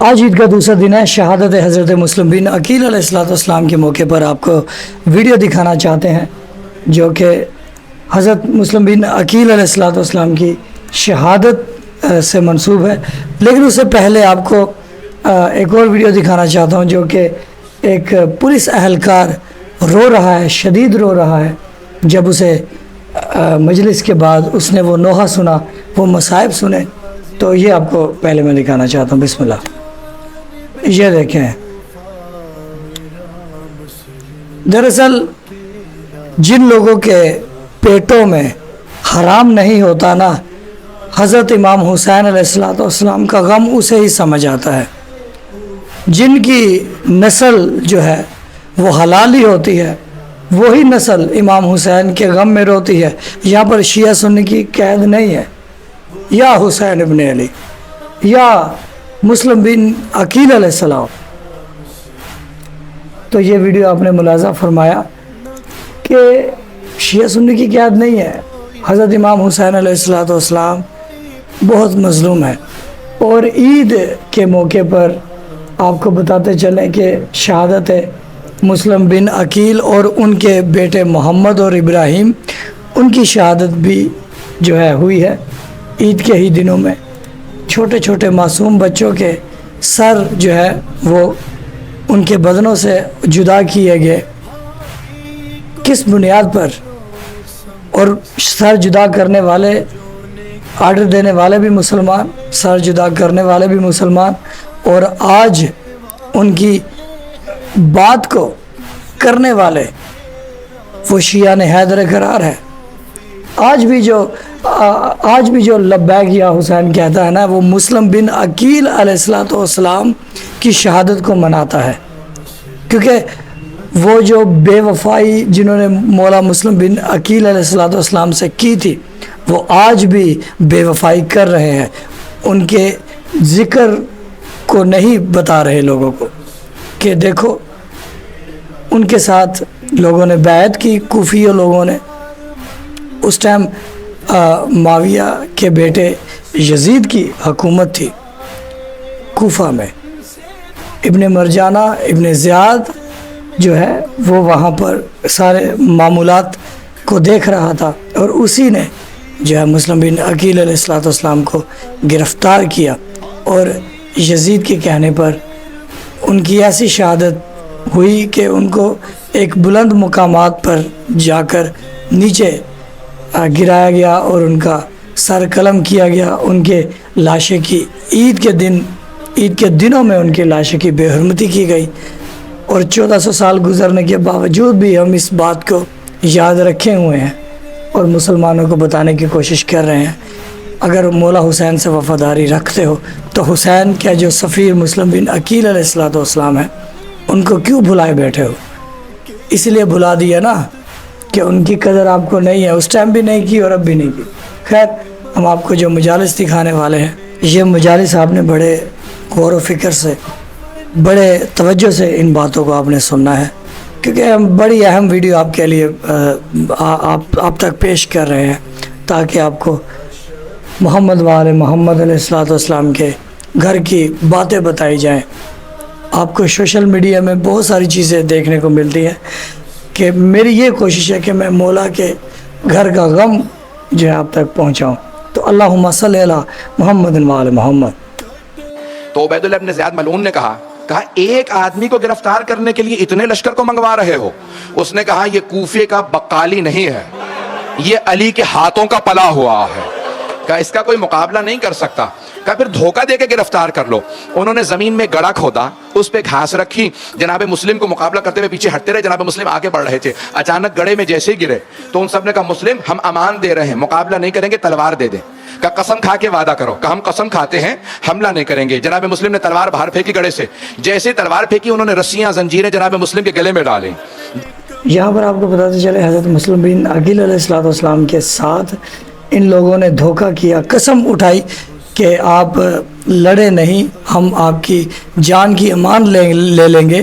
آج عید کا دوسرا دن ہے. شہادت حضرت مسلم بن عقیل علیہ السلام کے موقع پر آپ کو ویڈیو دکھانا چاہتے ہیں جو کہ حضرت مسلم بن عقیل علیہ السلام کی شہادت سے منسوب ہے. لیکن اس سے پہلے آپ کو ایک اور ویڈیو دکھانا چاہتا ہوں جو کہ ایک پولیس اہلکار رو رہا ہے، شدید رو رہا ہے جب اسے مجلس کے بعد اس نے وہ نوحہ سنا، وہ مصائب سنے. تو یہ آپ کو پہلے میں دکھانا چاہتا ہوں. بسم اللہ. یہ دیکھیں، دراصل جن لوگوں کے پیٹوں میں حرام نہیں ہوتا نا، حضرت امام حسین علیہ السلام کا غم اسے ہی سمجھ آتا ہے. جن کی نسل جو ہے وہ حلال ہی ہوتی ہے، وہی نسل امام حسین کے غم میں روتی ہے. یہاں پر شیعہ سنی کی قید نہیں ہے، یا حسین ابن علی یا مسلم بن عقیل علیہ السلام. تو یہ ویڈیو آپ نے ملاحظہ فرمایا کہ شیعہ سنی کی قید نہیں ہے. حضرت امام حسین علیہ السلام بہت مظلوم ہے. اور عید کے موقع پر آپ کو بتاتے چلیں کہ شہادت مسلم بن عقیل اور ان کے بیٹے محمد اور ابراہیم، ان کی شہادت بھی جو ہے ہوئی ہے عید کے ہی دنوں میں. چھوٹے چھوٹے معصوم بچوں کے سر جو ہے وہ ان کے بدنوں سے جدا کیے گئے. کس بنیاد پر؟ اور سر جدا کرنے والے، آرڈر دینے والے بھی مسلمان، سر جدا کرنے والے بھی مسلمان، اور آج ان کی بات کو کرنے والے وہ شیعہ حیدر قرار ہے. آج بھی جو لبیک یا حسین کہتا ہے نا، وہ مسلم بن عقیل علیہ السلام کی شہادت کو مناتا ہے. کیونکہ وہ جو بے وفائی جنہوں نے مولا مسلم بن عقیل علیہ السلام سے کی تھی، وہ آج بھی بے وفائی کر رہے ہیں. ان کے ذکر کو نہیں بتا رہے لوگوں کو کہ دیکھو ان کے ساتھ لوگوں نے بیعت کی. کوفی لوگوں نے اس ٹائم معاویہ کے بیٹے یزید کی حکومت تھی کوفہ میں. ابن مرجانہ ابن زیاد جو ہے وہ وہاں پر سارے معمولات کو دیکھ رہا تھا، اور اسی نے جو ہے مسلم بن عقیل علیہ السلام کو گرفتار کیا. اور یزید کے کہنے پر ان کی ایسی شہادت ہوئی کہ ان کو ایک بلند مقامات پر جا کر نیچے گرایا گیا اور ان کا سر قلم کیا گیا. ان کے لاشیں کی عید کے دنوں میں ان کے لاشیں کی بے حرمتی کی گئی. اور 1400 سال گزرنے کے باوجود بھی ہم اس بات کو یاد رکھے ہوئے ہیں اور مسلمانوں کو بتانے کی کوشش کر رہے ہیں. اگر مولا حسین سے وفاداری رکھتے ہو تو حسین کیا جو سفیر مسلم بن عقیل علیہ السلام ہے، ان کو کیوں بھلائے بیٹھے ہو؟ اس لیے بھلا دیا نا کہ ان کی قدر آپ کو نہیں ہے. اس ٹائم بھی نہیں کی اور اب بھی نہیں کی. خیر، ہم آپ کو جو مجالس دکھانے والے ہیں، یہ مجالس آپ نے بڑے غور و فکر سے، بڑے توجہ سے ان باتوں کو آپ نے سننا ہے، کیونکہ ہم بڑی اہم ویڈیو آپ کے لیے آپ تک پیش کر رہے ہیں تاکہ آپ کو محمد وآل محمد علیہ السلام کے گھر کی باتیں بتائی جائیں. آپ کو سوشل میڈیا میں بہت ساری چیزیں دیکھنے کو ملتی ہیں کہ میری یہ کوشش ہے کہ میں مولا کے گھر کا غم جو ہے آپ تک پہنچاؤں. تو اللہم صلی علی محمد وآل محمد. تو عبید اللہ ابن زیاد ملعون نے کہا ایک آدمی کو گرفتار کرنے کے لیے اتنے لشکر کو منگوا رہے ہو؟ اس نے کہا یہ کوفے کا بقالی نہیں ہے، یہ علی کے ہاتھوں کا پلا ہوا ہے. کہا اس کا کوئی مقابلہ نہیں کر سکتا. کہا پھر دھوکہ دے کے گرفتار کر لو. انہوں نے زمین میں گڑھا کھودا، اس پہ گھاس رکھی، جناب مسلم کو مقابلہ کرتے ہوئے پیچھے ہٹتے رہے. جناب مسلم آگے بڑھ رہے تھے، اچانک گڑھے میں جیسے ہی گرے تو ان سب نے کہا مسلم ہم امان دے رہے ہیں، مقابلہ نہیں کریں گے، تلوار دے دیں. کہا قسم کھا کے وعدہ کرو. کہا ہم قسم کھاتے ہیں حملہ نہیں کریں گے. جناب مسلم نے تلوار باہر پھینکی گڑھے سے. جیسے تلوار پھینکی انہوں نے رسیاں زنجیریں جناب مسلم کے گلے میں ڈالیں. یہاں پر آپ کو بتاتے چلے حضرت مسلم بن عقیل علیہ السلام کے ساتھ ان لوگوں نے دھوکہ کیا، قسم اٹھائی کہ آپ لڑے نہیں، ہم آپ کی جان کی امان لے لیں گے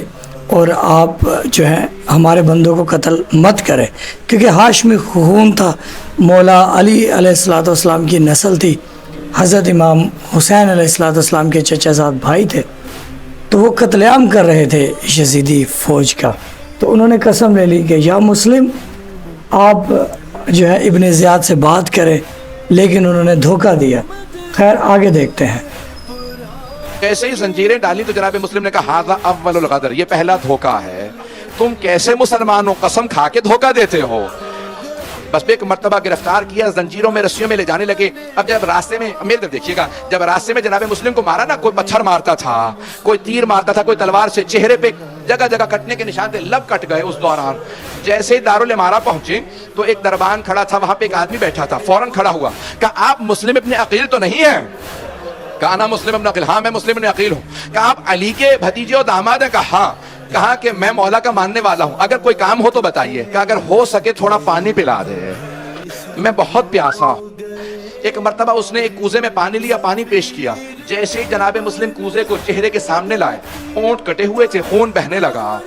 اور آپ جو ہے ہمارے بندوں کو قتل مت کریں. کیونکہ ہاشمی خون تھا، مولا علی علیہ السلام کی نسل تھی، حضرت امام حسین علیہ السلام کے چچا زاد بھائی تھے. تو وہ قتل عام کر رہے تھے یزیدی فوج کا، تو انہوں نے قسم لے لی کہ یا مسلم آپ جو ہے ابن زیاد سے بات کریں، لیکن انہوں نے دھوکہ دیا۔ خیر آگے دیکھتے ہیں۔ کیسے ہی زنجیریں ڈالی تو جناب مسلم نے کہا ھذا اول الغدر، یہ پہلا دھوکہ ہے، تم کیسے مسلمانوں قسم کھا کے دھوکہ دیتے ہو۔ بس ایک مرتبہ گرفتار کیا، زنجیروں میں رسیوں میں لے جانے لگے۔ اب جب راستے میں، میرے طرف دیکھیے گا، جب راستے میں جناب مسلم کو مارا نا، کوئی پتھر مارتا تھا، کوئی تیر مارتا تھا، کوئی تلوار سے، چہرے پہ جگہ جگہ کٹنے کے نشان تھے، لب کٹ گئے اس دوران۔ جیسے ہی دارالامارہ پہنچے تو ایک دربان کھڑا تھا، وہاں پہ ایک آدمی بیٹھا تھا، فوراً کھڑا ہوا، کہا آپ مسلم ابن عقیل تو نہیں ہیں؟ کہا نا مسلم ابن عقیل، ہاں میں مسلم ابن عقیل ہوں۔ کہا آپ علی کے بھتیجے اور داماد ہیں؟ کہا ہاں۔ کہا کہ میں مولا کا ماننے والا ہوں، اگر کوئی کام ہو تو بتائیے، کہ اگر ہو سکے تھوڑا پانی پلا دے، میں بہت پیاسا ہوں۔ ایک مرتبہ اس نے ایک کوزے میں پانی لیا، پانی پیش کیا، جیسے ہی جناب مسلم کوزے کو چہرے کے سامنے لائے، ہونٹ کٹے ہوئے تھے، خون بہنے لگا۔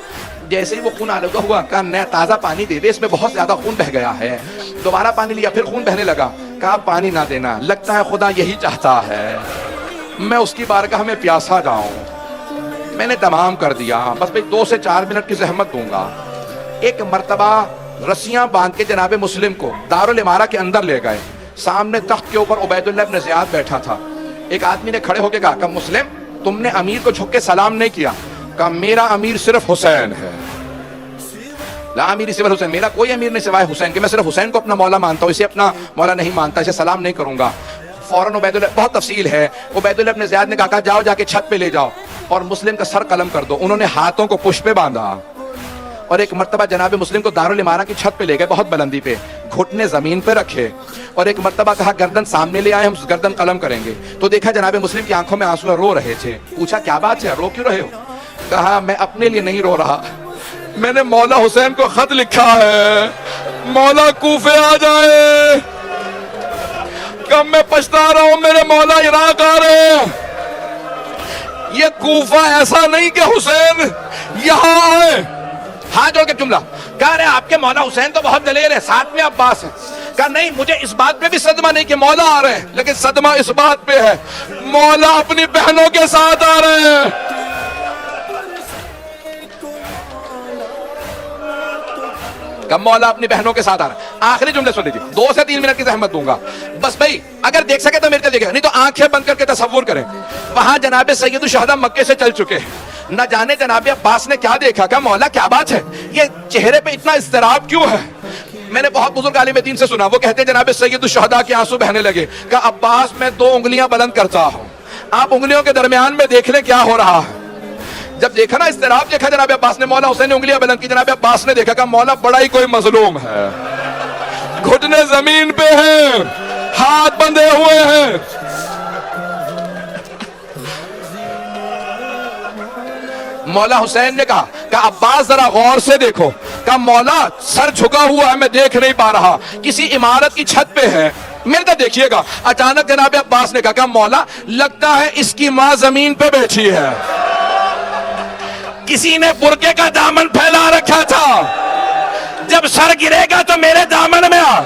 جیسے ہی وہ خون آلودہ ہوا، کہا نیا تازہ پانی دے دے، اس میں بہت زیادہ خون بہ گیا ہے۔ دوبارہ پانی لیا، پھر خون بہنے لگا، کہا پانی نہ دینا، لگتا ہے خدا یہی چاہتا ہے میں اس کی بارگاہ میں پیاسا جاؤں۔ میں نے تمام کر دیا، بس بھئی 2 سے 4 منٹ کی زحمت دوں گا۔ ایک مرتبہ رسیاں باندھ کے جناب مسلم کو دارالامارہ کے اندر لے گئے۔ سامنے تخت کے اوپر عبید اللہ ابن زیاد بیٹھا تھا۔ ایک آدمی نے کھڑے ہو کے کہا کہ مسلم تم نے امیر کو جھک کے سلام نہیں کیا۔ کہا میرا امیر صرف حسین ہے، لا امیر سوائے حسین، میرا کوئی امیر نہیں سوائے حسین، کہ میں صرف حسین کو اپنا مولا مانتا ہوں، اسے اپنا مولا نہیں مانتا، اسے سلام نہیں کروں گا۔ فوراً عبید اللہ، بہت تفصیل ہے، عبید اللہ ابن زیاد نے کہا جاؤ جا کے چھت پہ لے جاؤ اور مسلم کا سر قلم کر دو۔ انہوں نے ہاتھوں کو پشت پہ باندھا اور ایک مرتبہ جناب مسلم کو دارالامارہ کی چھت پہ لے گئے، بہت بلندی پہ، گھٹنے زمین پہ رکھے اور ایک مرتبہ کہا گردن سامنے لے آئے، ہم گردن قلم کریں گے۔ تو دیکھا جناب مسلم کی آنکھوں میں آنسو، رو رہے تھے۔ پوچھا کیا بات ہے، رو کیوں رہے ہو؟ کہا میں اپنے لیے نہیں رو رہا، میں نے مولا حسین کو خط لکھا ہے، مولا کوفے آ جائے، کب میں پچھتا رہا ہوں، میرے مولا عراق آ رہے ہیں۔ یہ کوفہ ایسا نہیں کہ حسین یہاں آئے۔ ہاتھ جوڑ کے جملہ کہہ رہے آپ کے مولا حسین تو بہت دلیر ہے، ساتھ میں عباس ہے۔ کہا نہیں، مجھے اس بات پہ بھی صدمہ نہیں کہ مولا آ رہے ہیں، لیکن صدمہ اس بات پہ ہے مولا اپنی بہنوں کے ساتھ آ رہے ہیں۔ کہ مولا اپنی بہنوں کے ساتھ آ رہا ہے۔ آخری جملے سن لیجیے، 2 سے 3 منٹ کی زحمت دوں گا بس بھائی، اگر دیکھ سکے تو میرے طرف دیکھیں، نہیں تو آنکھیں بند کر کے تصور کریں۔ وہاں جناب سید الشہداء مکے سے چل چکے، نہ جانے جناب عباس نے کیا دیکھا، کہا مولا کیا بات ہے، یہ چہرے پہ اتنا اضطراب کیوں ہے؟ میں نے بہت بزرگ عالم دین سے سنا، وہ کہتے ہیں جناب سید الشہداء کے آنسو بہنے لگے۔ کہا عباس میں 2 انگلیاں بلند کرتا ہوں، آپ انگلیوں کے درمیان میں دیکھ لیں کیا ہو رہا ہے۔ جب دیکھا نا اضطراب دیکھا جناب عباس نے، مولا حسین نے انگلیاں بلند کی، جناب عباس نے دیکھا کہ مولا بڑا ہی کوئی مظلوم ہے، گھٹنے زمین پہ ہیں، ہاتھ بندھے ہوئے ہیں۔ مولا حسین نے کہا کہ عباس ذرا غور سے دیکھو۔ کہا مولا سر جھکا ہوا ہے، میں دیکھ نہیں پا رہا، کسی عمارت کی چھت پہ ہے، میرے طرف دیکھیے گا۔ اچانک جناب عباس نے کہا کہ مولا لگتا ہے اس کی ماں زمین پہ بیٹھی ہے، کسی نے برقعے کا دامن پھیلا رکھا تھا، جب سر گرے گا تو میرے دامن میں آ۔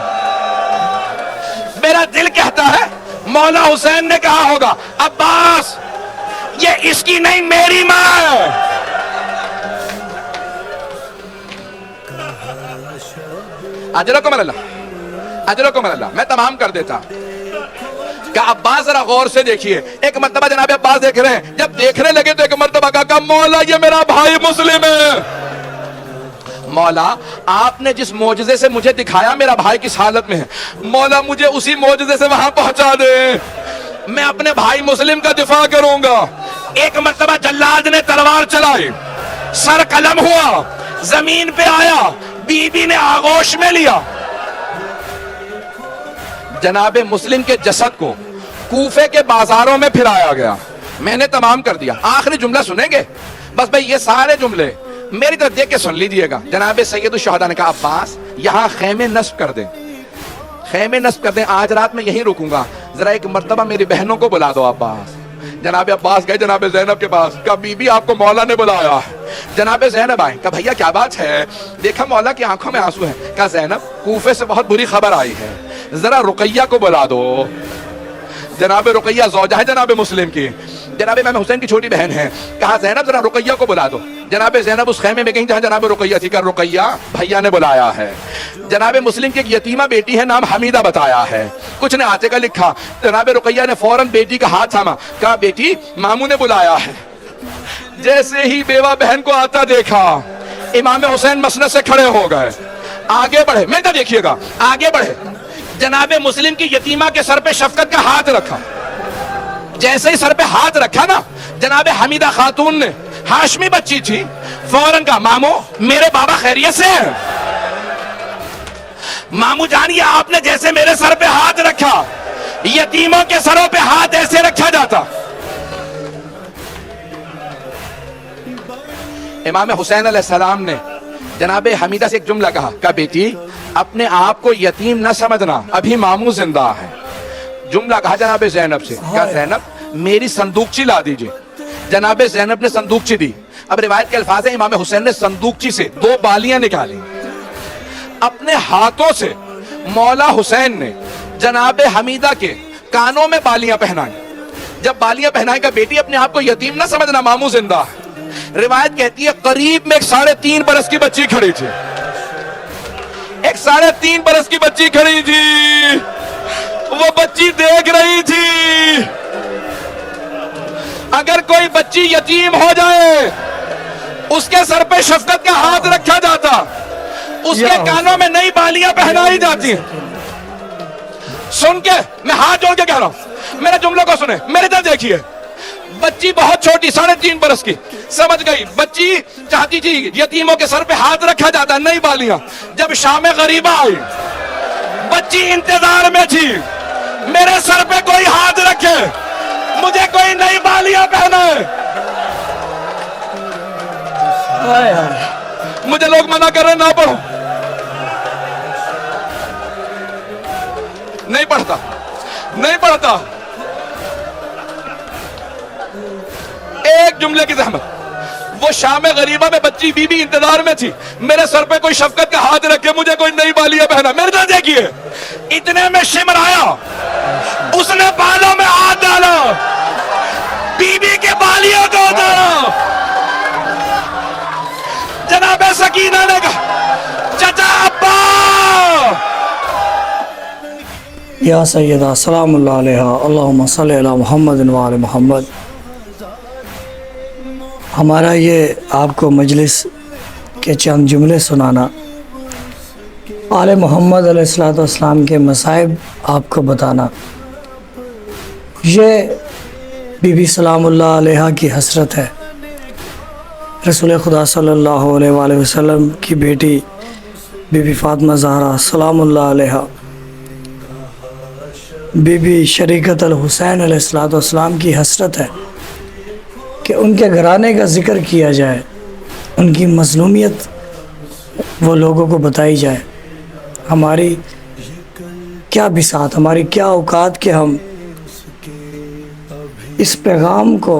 میرا دل کہتا ہے مولا حسین نے کہا ہوگا عباس یہ اس کی نہیں میری ماں ہے۔ اجرکم اللہ، اجرکم اللہ، میں تمام کر دیتا کہ عباس ذرا غور سے دیکھیے۔ ایک مرتبہ جناب عباس دیکھ رہے ہیں، جب دیکھنے لگے تو ایک مرتبہ کہا کہ مولا یہ میرا بھائی مسلم ہے۔ مولا آپ نے جس معجزے سے مجھے دکھایا میرا بھائی کس حالت میں ہے، مولا مجھے اسی معجزے سے وہاں پہنچا دے، میں اپنے بھائی مسلم کا دفاع کروں گا۔ ایک مرتبہ جلاد نے تلوار چلائی، سر قلم ہوا، زمین پہ آیا، بی بی نے آغوش میں لیا۔ جناب مسلم کے جسد کو کوفے کے بازاروں میں پھرایا گیا۔ میں نے تمام کر دیا۔ آخری جملہ سنیں گے؟ بس بھئی یہ سارے جملے میری طرف دیکھ کے سن لیجئے گا۔ جناب سید الشہداء نے کہا عباس یہاں خیمے نصب کر دیں، خیمے نصب کر دیں، آج رات میں یہیں رکوں گا، ذرا ایک مرتبہ میری بہنوں کو بلا دو عباس۔ جناب عباس گئے جناب زینب کے پاس، کہا بی بی آپ کو مولا نے بلایا۔ جناب زینب آئے، کہا بھیا کیا بات ہے؟ دیکھا مولا کی آنکھوں میں آنسو ہیں۔ کہا زینب کوفے سے بہت بری خبر آئی ہے، ذرا رقیہ کو بلا دو۔ جناب رقیہ زوجہ ہے جناب مسلم کی، جناب امام حسین کی چھوٹی بہن ہے، کہا زینب ذرا رقیہ کو بلا دو. جناب زینب اس خیمے میں گئی جہاں جناب رقیہ تھی، کہا رقیہ بھیا نے بلایا ہے. جناب مسلم کی ایک یتیمہ بیٹی ہے، نام حمیدہ بتایا ہے، کچھ نے آتے کا لکھا. جناب رقیہ نے فوراً بیٹی کا ہاتھ تھاما، کہا بیٹی ماموں نے بلایا ہے. جیسے ہی بیوہ بہن کو آتا دیکھا، امام حسین مسند سے کھڑے ہو گئے، آگے بڑھے. میں دیکھیے گا، آگے بڑھے، جناب مسلم کی یتیمہ کے سر پہ شفقت کا ہاتھ رکھا. جیسے ہی سر پہ ہاتھ رکھا نا، جناب حمیدہ خاتون نے، ہاشمی بچی تھی، فوراً کہا مامو میرے بابا خیریت سے ہیں؟ مامو جانیے آپ نے جیسے میرے سر پہ ہاتھ رکھا، یتیموں کے سروں پہ ہاتھ ایسے رکھا جاتا. امام حسین علیہ السلام نے جناب حمیدہ سے ایک جملہ کہا بیٹی اپنے آپ کو یتیم نہ سمجھنا، ابھی ماموں زندہ ہے. جملہ کہا جناب زینب سے، کہا زینب میری صندوقچی لا دیجئے. جناب زینب نے صندوقچی دی. اب روایت کے الفاظ ہیں امام حسین نے صندوقچی سے 2 بالیاں نکالی، اپنے ہاتھوں سے مولا حسین نے جناب حمیدہ کے کانوں میں بالیاں پہنائیں. جب بالیاں پہنائیں گا بیٹی اپنے آپ کو یتیم نہ سمجھنا، ماموں زندہ ہے. روایت کہتی ہے قریب میں ایک 3.5 برس کی بچی کھڑی تھی، ایک 3.5 برس کی بچی کھڑی تھی. وہ بچی دیکھ رہی تھی اگر کوئی بچی یتیم ہو جائے اس کے سر پہ شفقت کا ہاتھ رکھا جاتا، اس کے کانوں میں نئی بالیاں پہنائی جاتی. سن کے میں ہاتھ جوڑ کے کہہ رہا ہوں، میرے جملوں کو سنیں، میرے ادھر دیکھیے. بچی بہت چھوٹی 3.5 برس کی، سمجھ گئی. بچی چاہتی تھی یتیموں کے سر پہ ہاتھ رکھا جاتا، نئی بالیاں. جب شام غریبہ آئی، بچی انتظار میں تھی میرے سر پہ کوئی ہاتھ رکھے، مجھے کوئی نئی بالیاں پہنائے. مجھے لوگ منع کر رہے نہ پڑھو، نہیں پڑھتا، نہیں پڑھتا. ایک جملے کی زحمت. وہ شام غریبہ میں بچی بی بی انتظار میں تھی، میرے سر پہ کوئی شفقت کا ہاتھ رکھے، مجھے کوئی نئی بالیاں پہنا. میرے طرح دیکھیے، اتنے میں شمر آیا، اس نے بالوں میں ہاتھ ڈالا، بی بی کے بالیوں کو اتارا. جناب سکینہ نے کہا چچا ابا. یا سیدہ سلام اللہ علیہ، اللہم صلی علی محمد و آل محمد. ہمارا یہ آپ کو مجلس کے چند جملے سنانا، آل محمد علیہ السلام کے مصائب آپ کو بتانا، یہ بی بی سلام اللہ علیہ کی حسرت ہے. رسول خدا صلی اللہ علیہ وآلہ وسلم کی بیٹی بی بی فاطمہ زہرا سلام اللہ علیہ، بی بی شریکت الحسین علیہ السلام کی حسرت ہے کہ ان کے گھرانے کا ذکر کیا جائے، ان کی مظلومیت وہ لوگوں کو بتائی جائے. ہماری کیا بساط، ہماری کیا اوقات کہ ہم اس پیغام کو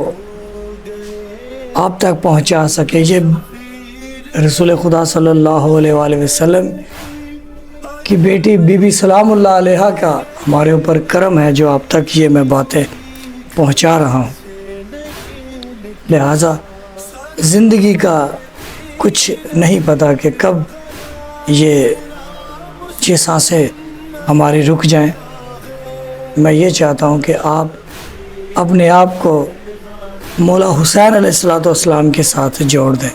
آپ تک پہنچا سکے. یہ رسول خدا صلی اللہ علیہ وآلہ وسلم کی بیٹی بی بی سلام اللہ علیہ کا ہمارے اوپر کرم ہے جو آپ تک یہ میں باتیں پہنچا رہا ہوں. لہٰذا زندگی کا کچھ نہیں پتا کہ کب یہ سانسیں ہماری رک جائیں. میں یہ چاہتا ہوں کہ آپ اپنے آپ کو مولا حسین علیہ السلام کے ساتھ جوڑ دیں.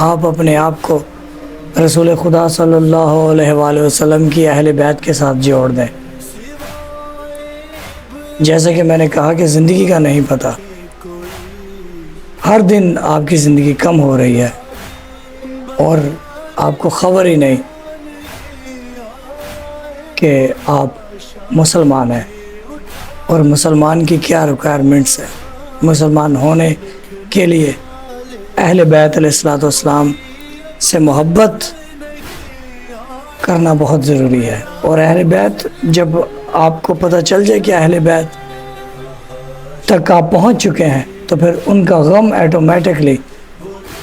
آپ اپنے آپ کو رسول خدا صلی اللہ علیہ وآلہ وسلم کی اہل بیت کے ساتھ جوڑ دیں. جیسا کہ میں نے کہا کہ زندگی کا نہیں پتہ، ہر دن آپ کی زندگی کم ہو رہی ہے اور آپ کو خبر ہی نہیں کہ آپ مسلمان ہیں اور مسلمان کی کیا ریکوائرمنٹس ہیں. مسلمان ہونے کے لیے اہل بیت علیہ السلام سے محبت کرنا بہت ضروری ہے. اور اہل بیت جب آپ کو پتہ چل جائے کہ اہل بیت تک آپ پہنچ چکے ہیں تو پھر ان کا غم ایٹومیٹکلی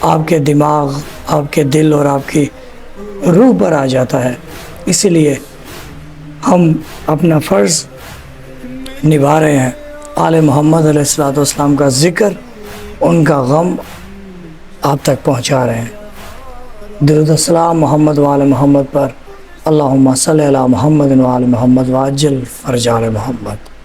آپ کے دماغ، آپ کے دل اور آپ کی روح پر آ جاتا ہے. اسی لیے ہم اپنا فرض نبھا رہے ہیں آل محمد علیہ الصلوۃ والسلام کا ذکر، ان کا غم آپ تک پہنچا رہے ہیں۔ درود السلام محمد وآل محمد پر، اللہم صلی علی محمد وآل محمد وعجل فرج آل محمد۔